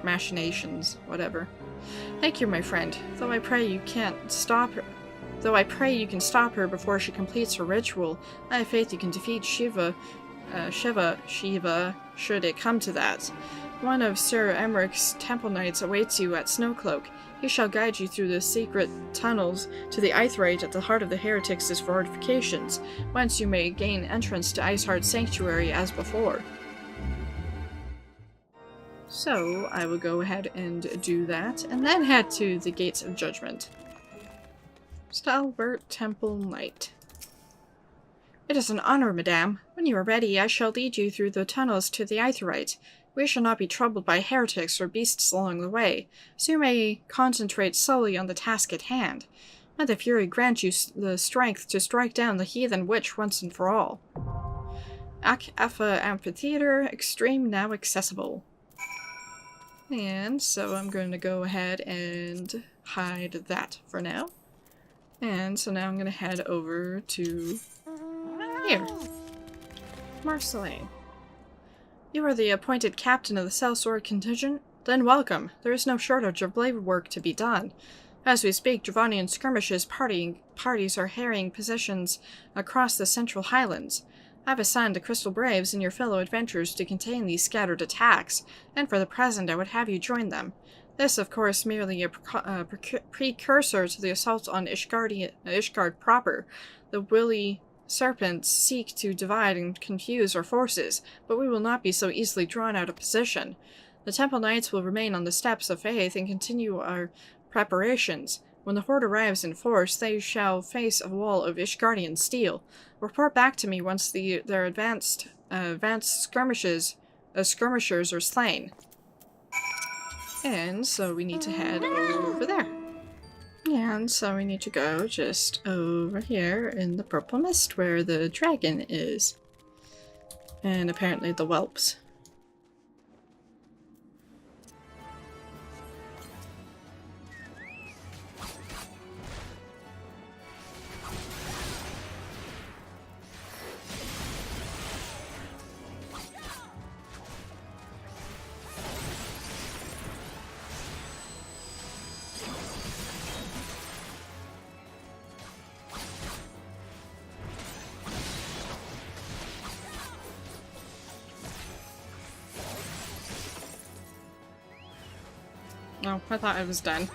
Machinations, whatever. Thank you, my friend. Though I pray you can stop her before she completes her ritual, I have faith you can defeat Shiva, should it come to that. One of Sir Emmerich's Temple Knights awaits you at Snowcloak. He shall guide you through the secret tunnels to the Aetheryte at the heart of the heretics' fortifications, whence you may gain entrance to Iceheart's sanctuary as before. So, I will go ahead and do that, and then head to the Gates of Judgment. Stalwart Temple Knight. It is an honor, madame. When you are ready, I shall lead you through the tunnels to the Aetheryte. We shall not be troubled by heretics or beasts along the way, so you may concentrate solely on the task at hand. May the Fury grant you the strength to strike down the heathen witch once and for all. Alpha Amphitheater, Extreme now accessible. And so I'm going to go ahead and hide that for now. And so now I'm going to head over to here. Marceline. You are the appointed captain of the sellsword contingent? Then welcome. There is no shortage of blade work to be done. As we speak, Dravanian skirmishes parties are harrying positions across the Central Highlands. I've assigned the Crystal Braves and your fellow adventurers to contain these scattered attacks, and for the present I would have you join them. This, of course, merely a precursor to the assault on Ishgard proper. The Willy Serpents seek to divide and confuse our forces, but we will not be so easily drawn out of position. The Temple Knights will remain on the steps of faith and continue our preparations. When the Horde arrives in force, they shall face a wall of Ishgardian steel. Report back to me once their advanced skirmishers are slain. And so we need to head over there. And so we need to go just over here in the purple mist where the dragon is. And apparently the whelps. Oh, I thought I was done.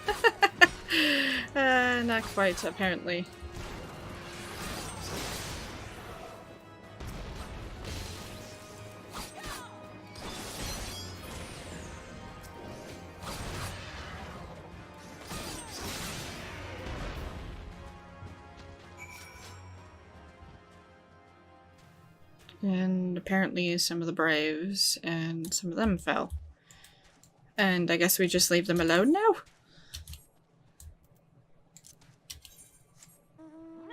Not quite, apparently. And apparently some of the Braves and some of them fell. And I guess we just leave them alone now?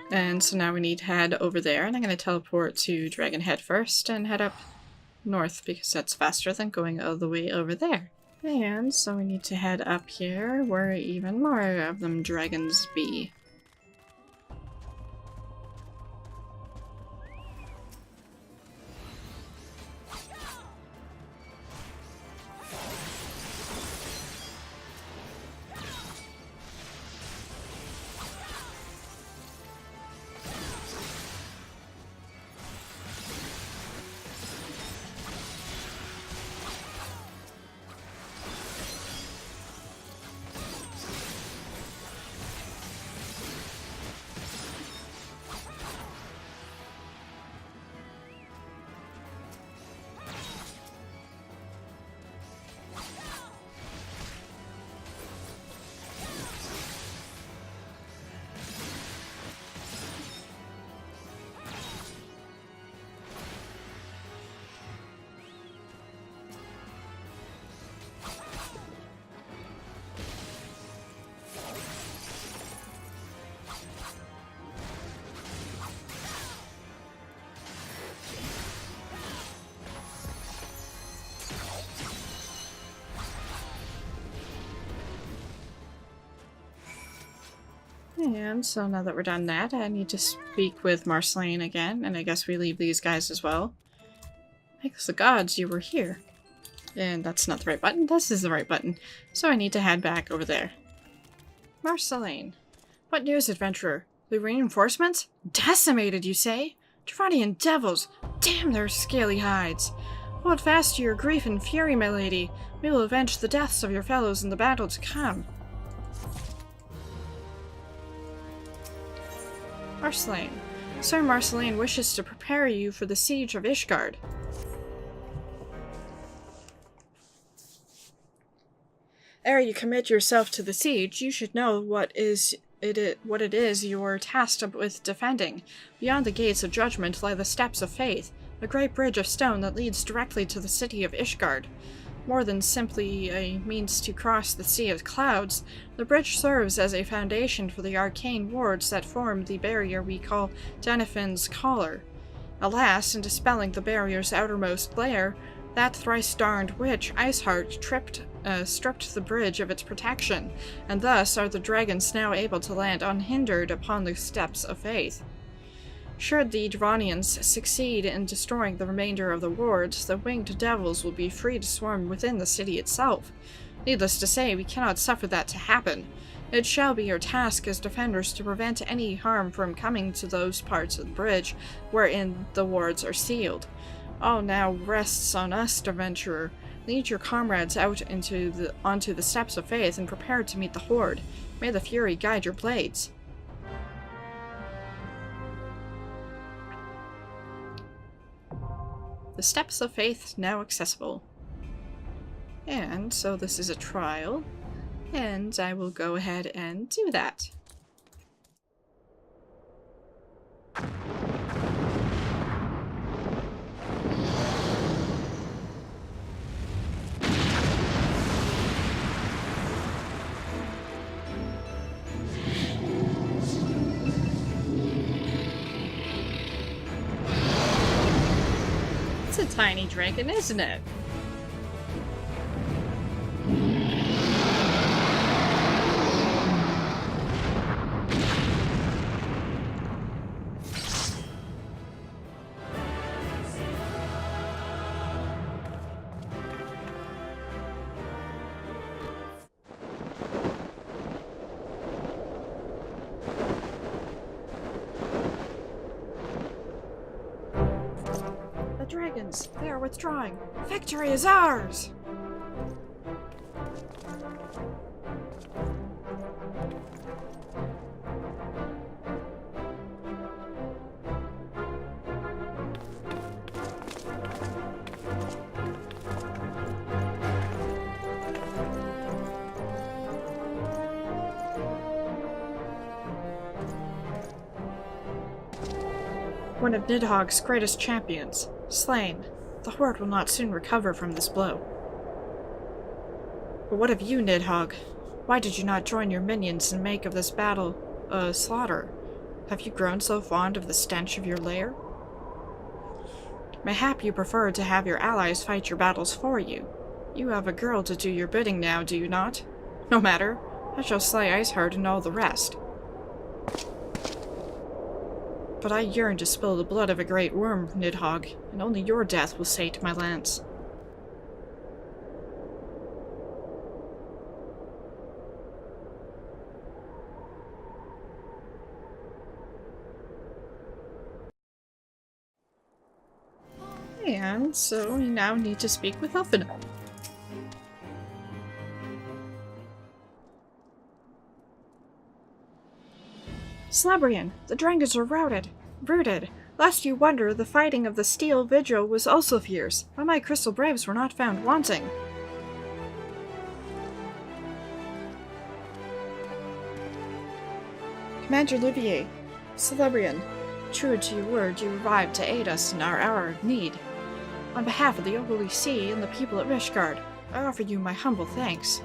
And so now we need to head over there, and I'm going to teleport to Dragonhead first and head up north because that's faster than going all the way over there. And so we need to head up here where even more of them dragons be. And so now that we're done that, I need to speak with Marceline again, and I guess we leave these guys as well. Thanks the gods you were here. And that's not the right button. This is the right button. So I need to head back over there. Marceline. What news, adventurer? The reinforcements? Decimated, you say? Dravanian devils! Damn their scaly hides! Hold fast to your grief and fury, my lady. We will avenge the deaths of your fellows in the battle to come. Marceline. Sir Marceline wishes to prepare you for the siege of Ishgard. Ere you commit yourself to the siege, you should know what it is you are tasked with defending. Beyond the gates of judgment lie the steps of faith, a great bridge of stone that leads directly to the city of Ishgard. More than simply a means to cross the sea of clouds, the bridge serves as a foundation for the arcane wards that form the barrier we call Denifin's Collar. Alas, in dispelling the barrier's outermost layer, that thrice-darned witch, Iceheart, stripped the bridge of its protection, and thus are the dragons now able to land unhindered upon the steps of faith. Should the Dravanians succeed in destroying the remainder of the wards, the winged devils will be free to swarm within the city itself. Needless to say, we cannot suffer that to happen. It shall be your task as defenders to prevent any harm from coming to those parts of the bridge wherein the wards are sealed. All now rests on us, adventurer. Lead your comrades out onto the steps of faith and prepare to meet the horde. May the fury guide your blades. The steps of faith now accessible. And so this is a trial, and I will go ahead and do that. It's a tiny dragon, isn't it? Dragons! They are withdrawing! Victory is ours! One of Nidhogg's greatest champions. Slain. The horde will not soon recover from this blow. But what of you, Nidhogg? Why did you not join your minions and make of this battle a slaughter? Have you grown so fond of the stench of your lair? Mayhap you prefer to have your allies fight your battles for you. You have a girl to do your bidding now, do you not? No matter. I shall slay Iceheart and all the rest. But I yearn to spill the blood of a great worm, Nidhogg, and only your death will sate my lance. And so we now need to speak with Elfina. Slabrian, the dragons are routed. Lest you wonder, the fighting of the Steel Vigil was also fierce, but my crystal braves were not found wanting. Commander Livier, Slabrian, true to your word, you arrived to aid us in our hour of need. On behalf of the Holy See and the people at Ishgard, I offer you my humble thanks.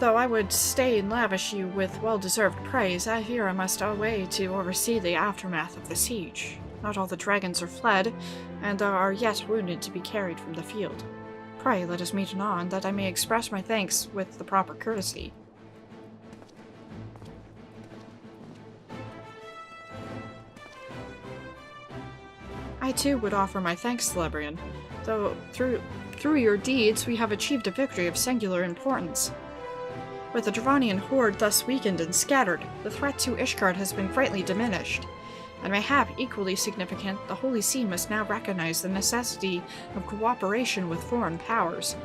Though I would stay and lavish you with well-deserved praise, I fear I must away to oversee the aftermath of the siege. Not all the dragons are fled, and there are yet wounded to be carried from the field. Pray let us meet anon, that I may express my thanks with the proper courtesy. I too would offer my thanks, Celebrian, though through your deeds we have achieved a victory of singular importance. With the Dravanian horde thus weakened and scattered, the threat to Ishgard has been greatly diminished. And mayhap equally significant, the Holy See must now recognize the necessity of cooperation with foreign powers.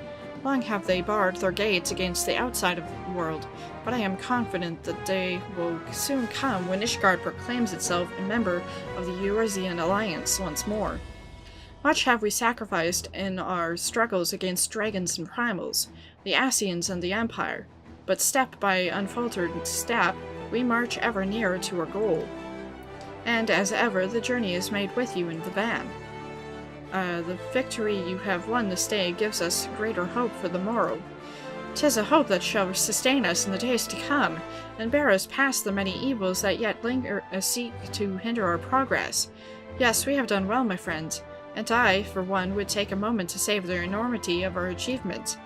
Long have they barred their gates against the outside world, but I am confident that day will soon come when Ishgard proclaims itself a member of the Eorzean Alliance once more. Much have we sacrificed in our struggles against dragons and primals, the Ascians and the Empire, but step by unfaltered step, we march ever nearer to our goal. And as ever, the journey is made with you in the van. The victory you have won this day gives us greater hope for the morrow. 'Tis a hope that shall sustain us in the days to come, and bear us past the many evils that yet linger seek to hinder our progress. Yes, we have done well, my friends, and I, for one, would take a moment to savor the enormity of our achievement.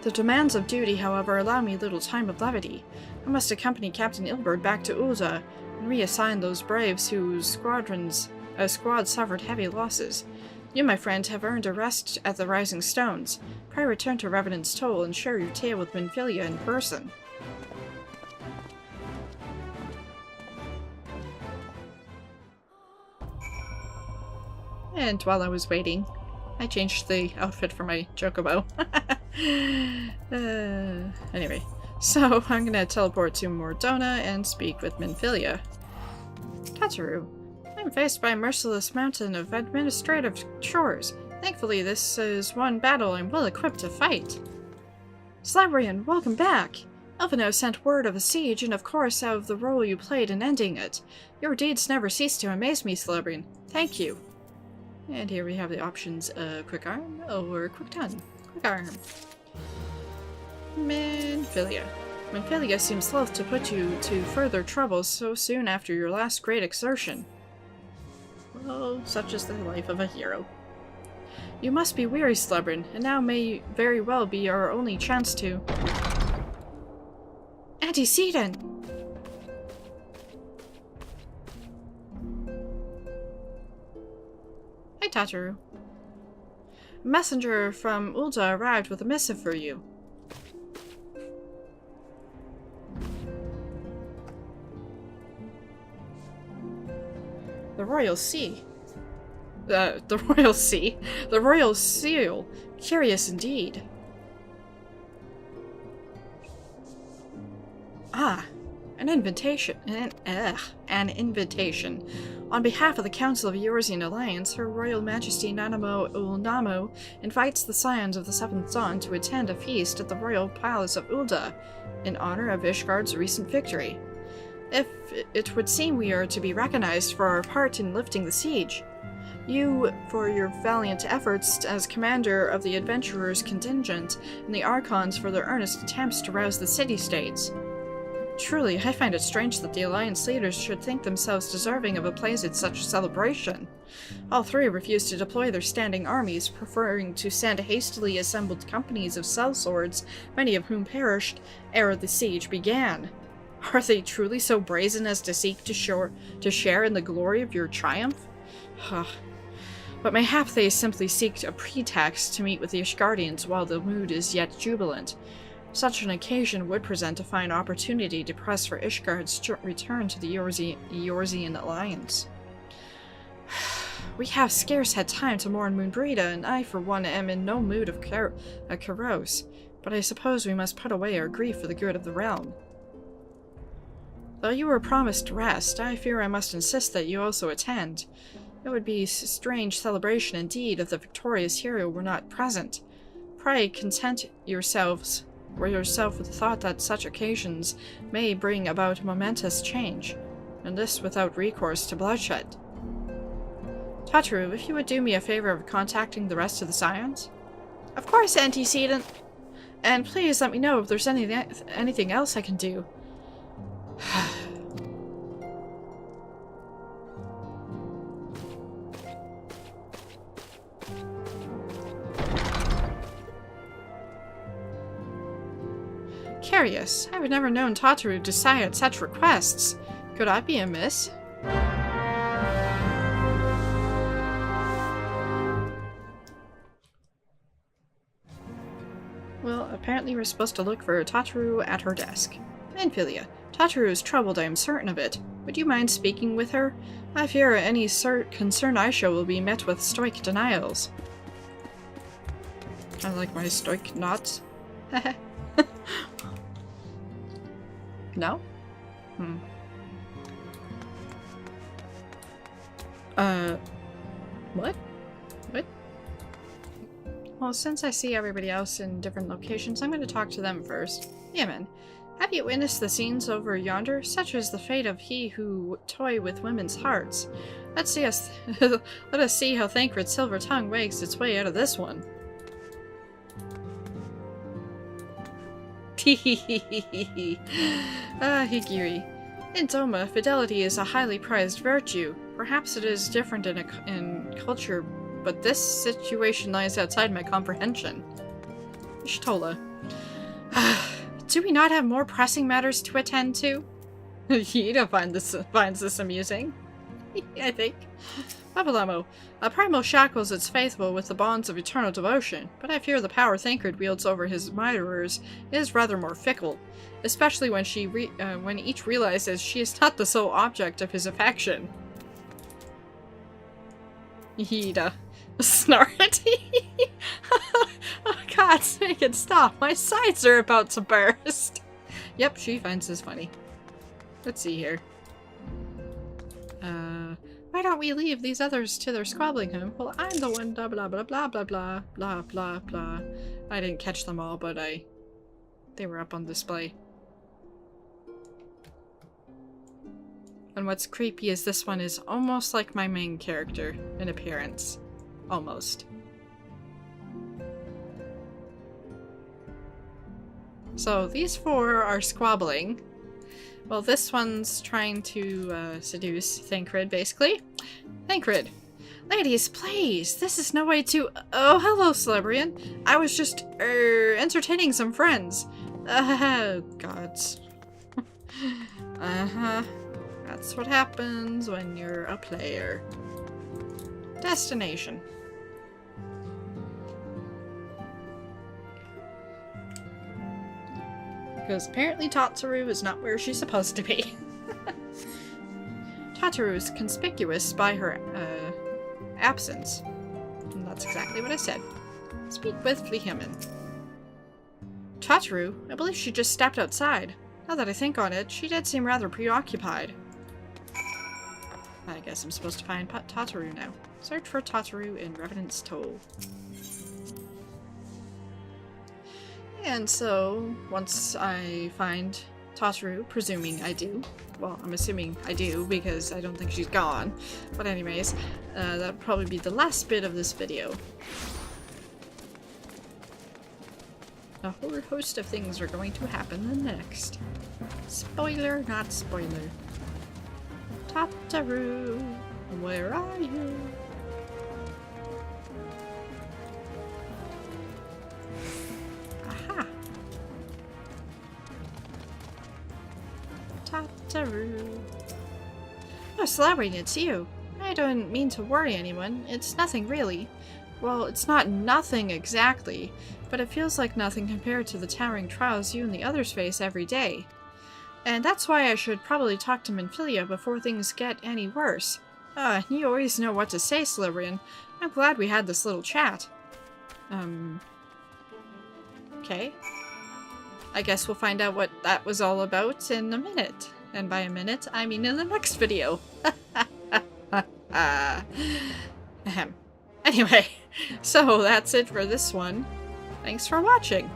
The demands of duty, however, allow me little time of levity. I must accompany Captain Ilberd back to Ulza, and reassign those braves whose squad suffered heavy losses. You, my friend, have earned a rest at the Rising Stones. Pray return to Revenant's Toll and share your tale with Minfilia in person. And while I was waiting, I changed the outfit for my chocobo. Anyway, so I'm gonna teleport to Mordona and speak with Minfilia. Tataru, I'm faced by a merciless mountain of administrative chores. Thankfully, this is one battle I'm well equipped to fight. Celebrian, welcome back! Elvino sent word of a siege and of course of the role you played in ending it. Your deeds never cease to amaze me, Celebrian. Thank you. And here we have the options, Quick Arm or Quick Tongue. Quick Arm. Minfilia. Minfilia seems loath to put you to further trouble so soon after your last great exertion. Well, such is the life of a hero. You must be weary, Celebrian, and now may very well be our only chance to... Antecedent! Hi, Tataru. A messenger from Ulda arrived with a missive for you. The Royal Sea. The Royal Sea? The Royal Seal. Curious indeed. Ah, an invitation. An invitation. On behalf of the Council of Eorzean Alliance, Her Royal Majesty Nanamo Ulnamo invites the Scions of the Seventh Dawn to attend a feast at the Royal Palace of Ulda, in honor of Ishgard's recent victory. If it would seem we are to be recognized for our part in lifting the siege. You, for your valiant efforts as commander of the adventurers' contingent, and the Archons for their earnest attempts to rouse the city-states. Truly, I find it strange that the Alliance leaders should think themselves deserving of a place at such a celebration. All three refused to deploy their standing armies, preferring to send hastily assembled companies of sellswords, many of whom perished ere the siege began. Are they truly so brazen as to seek to share in the glory of your triumph? But mayhap they simply seek a pretext to meet with the Ishgardians while the mood is yet jubilant. Such an occasion would present a fine opportunity to press for Ishgard's return to the Eorzean Alliance. We have scarce had time to mourn Moonbreda, and I for one am in no mood of carouse, but I suppose we must put away our grief for the good of the realm. Though you were promised rest, I fear I must insist that you also attend. It would be a strange celebration indeed if the victorious hero were not present. Pray content yourself with the thought that such occasions may bring about momentous change, and this without recourse to bloodshed. Tataru, if you would do me a favor of contacting the rest of the Scions? Of course, Antecedent! And please let me know if there's anything else I can do. Curious. I have never known Tataru to sigh at such requests. Could I be amiss? Well, apparently we're supposed to look for Tataru at her desk. Minfilia, Tataru is troubled, I am certain of it. Would you mind speaking with her? I fear any concern I show will be met with stoic denials. Kind of like my stoic nods. No? What? What? Well, since I see everybody else in different locations, I'm going to talk to them first. Yemen, have you witnessed the scenes over yonder? Such is the fate of he who toy with women's hearts. Let us see how Thancred's silver tongue wags its way out of this one. Higiri. In Doma, fidelity is a highly prized virtue. Perhaps it is different in culture, but this situation lies outside my comprehension. Ishtola. Do we not have more pressing matters to attend to? Yida finds this amusing. I think. Babalamo. A primal shackles its faithful with the bonds of eternal devotion, but I fear the power Thancred wields over his admirers is rather more fickle, especially when when each realizes she is not the sole object of his affection. Yida. Snort. Oh god, make it stop. My sides are about to burst. Yep, she finds this funny. Let's see here. Why don't we leave these others to their squabbling home? Well, I'm the one blah blah blah blah blah blah blah blah blah. I didn't catch them all, but they were up on display. And what's creepy is this one is almost like my main character in appearance. Almost. So these four are squabbling. Well, this one's trying to seduce Thancred, basically. Thancred! Ladies, please! This is no way to— Oh, hello, Celebrian! I was just, entertaining some friends. Gods. That's what happens when you're a player. Destination. Because apparently Tataru is not where she's supposed to be. Tataru is conspicuous by her, absence. And that's exactly what I said. Speak with Vlihemen. Tataru? I believe she just stepped outside. Now that I think on it, she did seem rather preoccupied. I guess I'm supposed to find Tataru now. Search for Tataru in Revenant's Toll. And so, once I find Tataru, presuming I do, well, I'm assuming I do because I don't think she's gone, but anyways, that'll probably be the last bit of this video. A whole host of things are going to happen the next. Spoiler, not spoiler. Tataru, where are you? Aha! Tataru. Oh, Celebrity, it's you. I don't mean to worry anyone. It's nothing really. Well, it's not nothing exactly, but it feels like nothing compared to the towering trials you and the others face every day. And that's why I should probably talk to Minfilia before things get any worse. You always know what to say, Celebrian. I'm glad we had this little chat. Okay. I guess we'll find out what that was all about in a minute. And by a minute, I mean in the next video. Ahem. Anyway, so that's it for this one. Thanks for watching.